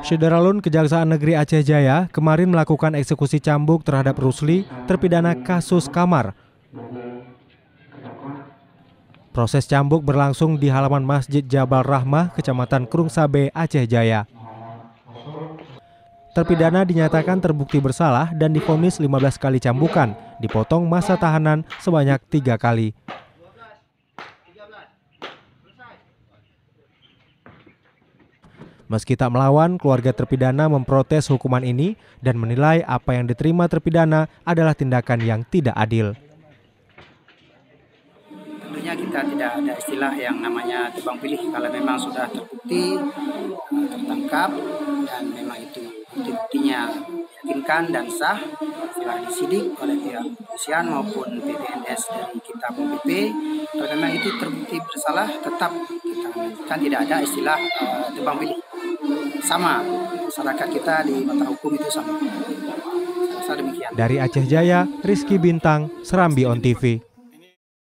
Syederalun Kejaksaan Negeri Aceh Jaya kemarin melakukan eksekusi cambuk terhadap Rusli, terpidana kasus kamar. Proses cambuk berlangsung di halaman Masjid Jabal Rahmah, Kecamatan Krungsabe, Aceh Jaya. Terpidana dinyatakan terbukti bersalah dan divonis 15 kali cambukan, dipotong masa tahanan sebanyak 3 kali. Meski tak melawan, keluarga terpidana memprotes hukuman ini dan menilai apa yang diterima terpidana adalah tindakan yang tidak adil. Tentunya kita tidak ada istilah yang namanya tebang pilih. Kalau memang sudah terbukti, tertangkap, dan memang itu buktinya meyakinkan dan sah, setelah disidik oleh pihak kepolisian maupun PPNS dari kita PP, kalau memang itu terbukti bersalah, tetap kita kan tidak ada istilah tebang pilih. Sama, masyarakat kita di mata hukum itu sama. Saya rasa demikian. Dari Aceh Jaya, Rizky Bintang, Serambi On TV.